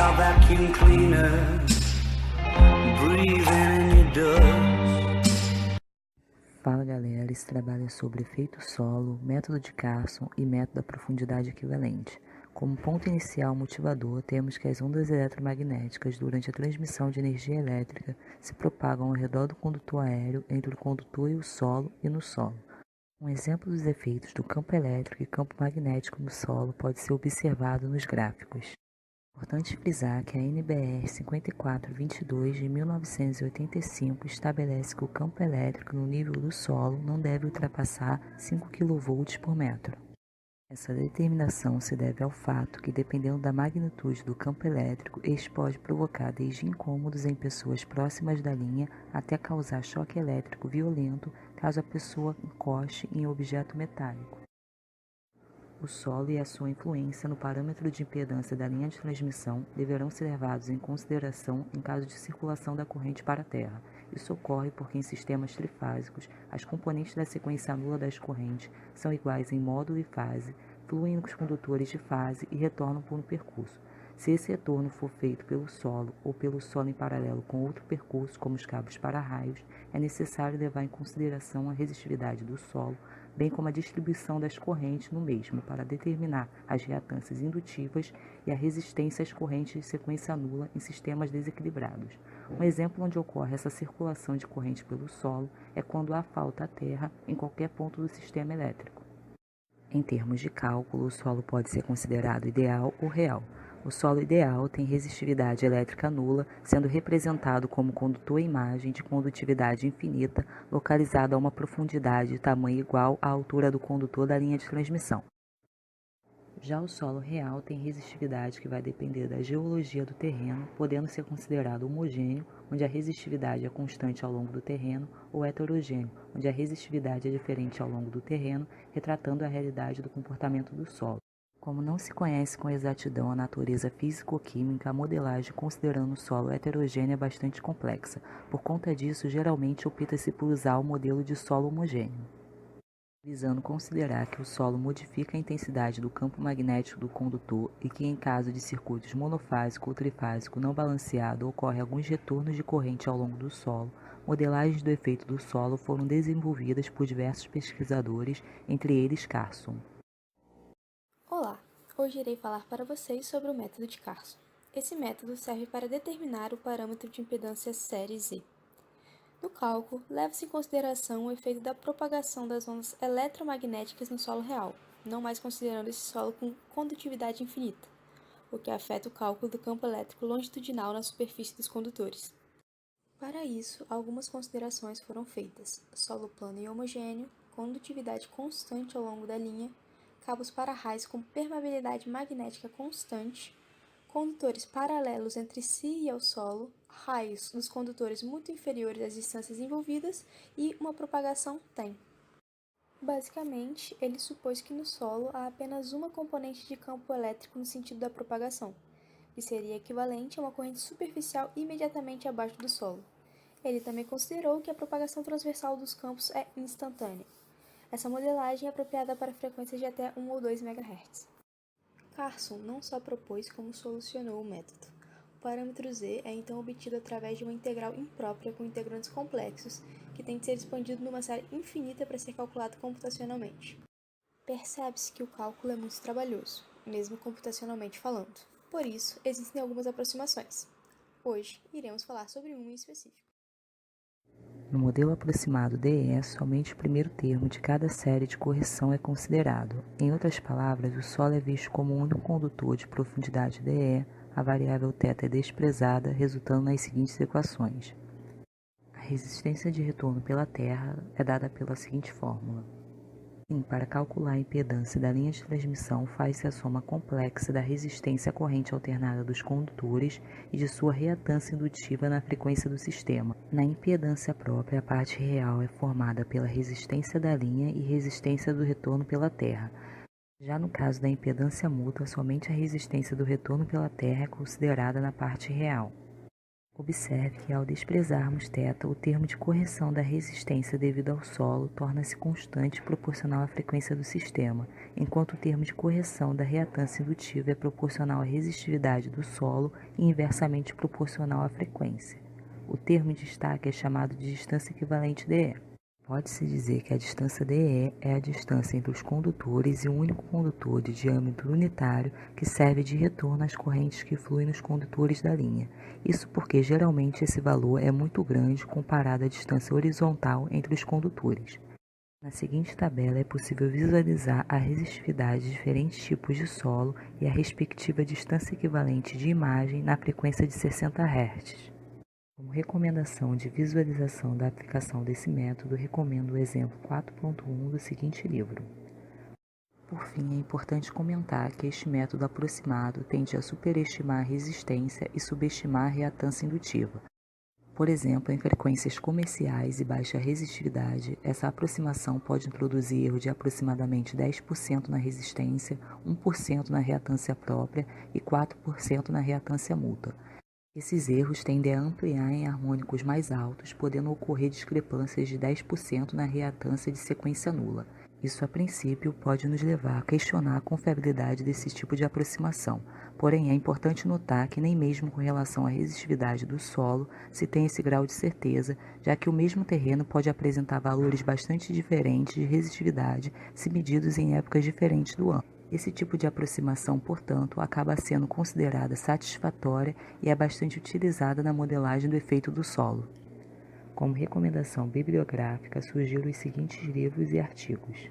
our vacuum cleaner, breathing in your dust. Fala galera, esse trabalho é sobre efeito solo, método de Carson e método da profundidade equivalente. Como ponto inicial motivador, temos que as ondas eletromagnéticas, durante a transmissão de energia elétrica, se propagam ao redor do condutor aéreo, entre o condutor e o solo e no solo. Um exemplo dos efeitos do campo elétrico e campo magnético no solo pode ser observado nos gráficos. É importante frisar que a NBR 5422 de 1985 estabelece que o campo elétrico no nível do solo não deve ultrapassar 5 kV por metro. Essa determinação se deve ao fato que, dependendo da magnitude do campo elétrico, este pode provocar desde incômodos em pessoas próximas da linha até causar choque elétrico violento caso a pessoa encoste em objeto metálico. O solo e a sua influência no parâmetro de impedância da linha de transmissão deverão ser levados em consideração em caso de circulação da corrente para a Terra. Isso ocorre porque em sistemas trifásicos, as componentes da sequência nula das correntes são iguais em módulo e fase, fluem nos condutores de fase e retornam por um percurso. Se esse retorno for feito pelo solo ou pelo solo em paralelo com outro percurso, como os cabos para-raios, é necessário levar em consideração a resistividade do solo, bem como a distribuição das correntes no mesmo, para determinar as reatâncias indutivas e a resistência às correntes de sequência nula em sistemas desequilibrados. Um exemplo onde ocorre essa circulação de corrente pelo solo é quando há falta à terra em qualquer ponto do sistema elétrico. Em termos de cálculo, o solo pode ser considerado ideal ou real. O solo ideal tem resistividade elétrica nula, sendo representado como condutor-imagem de condutividade infinita, localizado a uma profundidade de tamanho igual à altura do condutor da linha de transmissão. Já o solo real tem resistividade que vai depender da geologia do terreno, podendo ser considerado homogêneo, onde a resistividade é constante ao longo do terreno, ou heterogêneo, onde a resistividade é diferente ao longo do terreno, retratando a realidade do comportamento do solo. Como não se conhece com exatidão a natureza físico-química, a modelagem considerando o solo heterogêneo é bastante complexa. Por conta disso, geralmente opta-se por usar o modelo de solo homogêneo, visando considerar que o solo modifica a intensidade do campo magnético do condutor e que, em caso de circuitos monofásico ou trifásico não balanceado, ocorre alguns retornos de corrente ao longo do solo. Modelagens do efeito do solo foram desenvolvidas por diversos pesquisadores, entre eles Carson. Olá! Hoje irei falar para vocês sobre o método de Carson. Esse método serve para determinar o parâmetro de impedância série Z. No cálculo, leva-se em consideração o efeito da propagação das ondas eletromagnéticas no solo real, não mais considerando esse solo com condutividade infinita, o que afeta o cálculo do campo elétrico longitudinal na superfície dos condutores. Para isso, algumas considerações foram feitas: solo plano e homogêneo, condutividade constante ao longo da linha, cabos para-raios com permeabilidade magnética constante, condutores paralelos entre si e ao solo, raios dos condutores muito inferiores às distâncias envolvidas e uma propagação TEM. Basicamente, ele supôs que no solo há apenas uma componente de campo elétrico no sentido da propagação, que seria equivalente a uma corrente superficial imediatamente abaixo do solo. Ele também considerou que a propagação transversal dos campos é instantânea. Essa modelagem é apropriada para frequências de até 1 ou 2 MHz. Carson não só propôs como solucionou o método. O parâmetro Z é então obtido através de uma integral imprópria com integrantes complexos, que tem de ser expandido numa série infinita para ser calculado computacionalmente. Percebe-se que o cálculo é muito trabalhoso, mesmo computacionalmente falando. Por isso, existem algumas aproximações. Hoje, iremos falar sobre uma em específico. No modelo aproximado DE, somente o primeiro termo de cada série de correção é considerado. Em outras palavras, o solo é visto como um único condutor de profundidade DE, a variável θ é desprezada, resultando nas seguintes equações. A resistência de retorno pela Terra é dada pela seguinte fórmula. Para calcular a impedância da linha de transmissão, faz-se a soma complexa da resistência à corrente alternada dos condutores e de sua reatância indutiva na frequência do sistema. Na impedância própria, a parte real é formada pela resistência da linha e resistência do retorno pela Terra. Já no caso da impedância mútua, somente a resistência do retorno pela Terra é considerada na parte real. Observe que ao desprezarmos θ, o termo de correção da resistência devido ao solo torna-se constante proporcional à frequência do sistema, enquanto o termo de correção da reatância indutiva é proporcional à resistividade do solo e inversamente proporcional à frequência. O termo de destaque é chamado de distância equivalente DE. Pode-se dizer que a distância DE é a distância entre os condutores e um único condutor de diâmetro unitário que serve de retorno às correntes que fluem nos condutores da linha. Isso porque geralmente esse valor é muito grande comparado à distância horizontal entre os condutores. Na seguinte tabela é possível visualizar a resistividade de diferentes tipos de solo e a respectiva distância equivalente de imagem na frequência de 60 Hz. Como recomendação de visualização da aplicação desse método, recomendo o exemplo 4.1 do seguinte livro. Por fim, é importante comentar que este método aproximado tende a superestimar a resistência e subestimar a reatância indutiva. Por exemplo, em frequências comerciais e baixa resistividade, essa aproximação pode introduzir erro de aproximadamente 10% na resistência, 1% na reatância própria e 4% na reatância mútua. Esses erros tendem a ampliar em harmônicos mais altos, podendo ocorrer discrepâncias de 10% na reatância de sequência nula. Isso, a princípio, pode nos levar a questionar a confiabilidade desse tipo de aproximação. Porém, é importante notar que nem mesmo com relação à resistividade do solo se tem esse grau de certeza, já que o mesmo terreno pode apresentar valores bastante diferentes de resistividade se medidos em épocas diferentes do ano. Esse tipo de aproximação, portanto, acaba sendo considerada satisfatória e é bastante utilizada na modelagem do efeito do solo. Como recomendação bibliográfica, sugiro os seguintes livros e artigos.